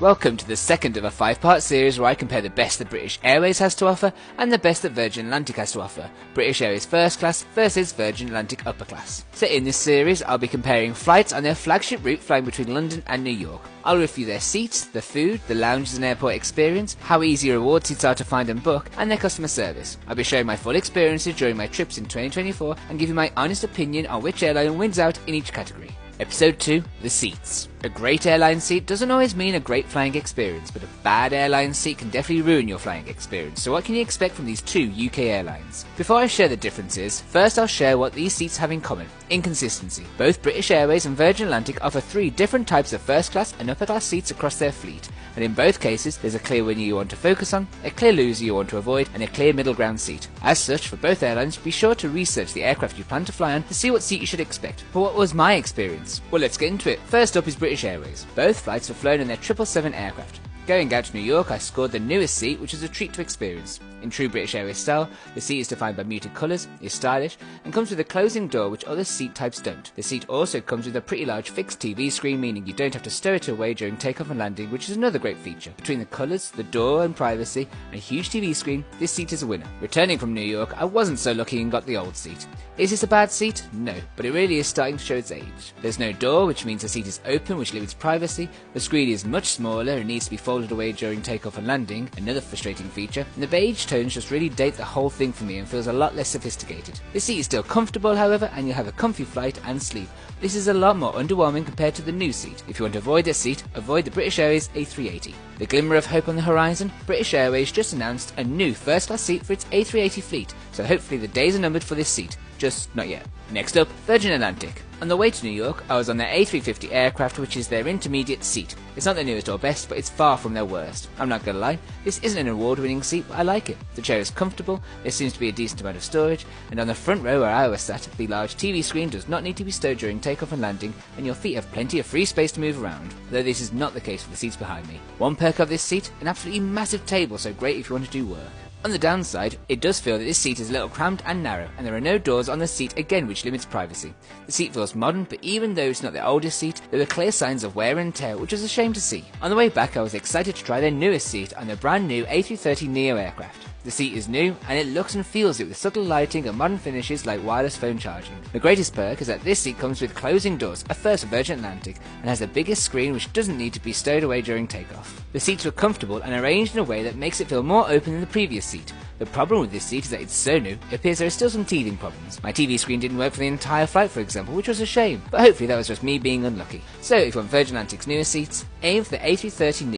Welcome to the second of a 5-part series where I compare the best that British Airways has to offer and the best that Virgin Atlantic has to offer, British Airways First Class versus Virgin Atlantic Upper Class. So in this series I'll be comparing flights on their flagship route flying between London and New York. I'll review their seats, the food, the lounges and airport experience, how easy reward seats are to find and book, and their customer service. I'll be sharing my full experiences during my trips in 2024 and give you my honest opinion on which airline wins out in each category. Episode 2, the seats. A great airline seat doesn't always mean a great flying experience, but a bad airline seat can definitely ruin your flying experience, so what can you expect from these two UK airlines? Before I share the differences, first I'll share what these seats have in common: inconsistency. Both British Airways and Virgin Atlantic offer 3 different types of first class and upper class seats across their fleet, and in both cases there's a clear winner you want to focus on, a clear loser you want to avoid, and a clear middle ground seat. As such, for both airlines, be sure to research the aircraft you plan to fly on to see what seat you should expect. But what was my experience? Well, let's get into it. First up is British Airways. Both flights were flown in their 777 aircraft. Going out to New York, I scored the newest seat, which is a treat to experience. In true British Airways style, the seat is defined by muted colours, is stylish, and comes with a closing door which other seat types don't. The seat also comes with a pretty large fixed TV screen, meaning you don't have to stow it away during takeoff and landing, which is another great feature. Between the colours, the door and privacy, and a huge TV screen, this seat is a winner. Returning from New York, I wasn't so lucky and got the old seat. Is this a bad seat? No, but it really is starting to show its age. There's no door, which means the seat is open, which limits privacy. The screen is much smaller and needs to be folded away during takeoff and landing, another frustrating feature, and the beige tones just really date the whole thing for me and feels a lot less sophisticated. The seat is still comfortable, however, and you'll have a comfy flight and sleep. This is a lot more underwhelming compared to the new seat. If you want to avoid this seat, avoid the British Airways A380. The glimmer of hope on the horizon, British Airways just announced a new first class seat for its A380 fleet, so hopefully the days are numbered for this seat. Just not yet. Next up, Virgin Atlantic. On the way to New York, I was on their A350 aircraft, which is their intermediate seat. It's not their newest or best, but it's far from their worst. I'm not gonna lie, this isn't an award-winning seat, but I like it. The chair is comfortable, there seems to be a decent amount of storage, and on the front row where I was sat, the large TV screen does not need to be stowed during takeoff and landing, and your feet have plenty of free space to move around, though this is not the case for the seats behind me. One perk of this seat, an absolutely massive table, so great if you want to do work. On the downside, it does feel that this seat is a little cramped and narrow, and there are no doors on the seat again, which limits privacy. The seat feels modern, but even though it's not the oldest seat, there were clear signs of wear and tear, which was a shame to see. On the way back, I was excited to try their newest seat on their brand new A330neo aircraft. The seat is new, and it looks and feels it with subtle lighting and modern finishes like wireless phone charging. The greatest perk is that this seat comes with closing doors, a first for Virgin Atlantic, and has the biggest screen which doesn't need to be stowed away during takeoff. The seats were comfortable and arranged in a way that makes it feel more open than the previous seat. The problem with this seat is that it's so new, it appears there are still some teething problems. My TV screen didn't work for the entire flight, for example, which was a shame, but hopefully that was just me being unlucky. So if you want Virgin Atlantic's newer seats, aim for the A330neo.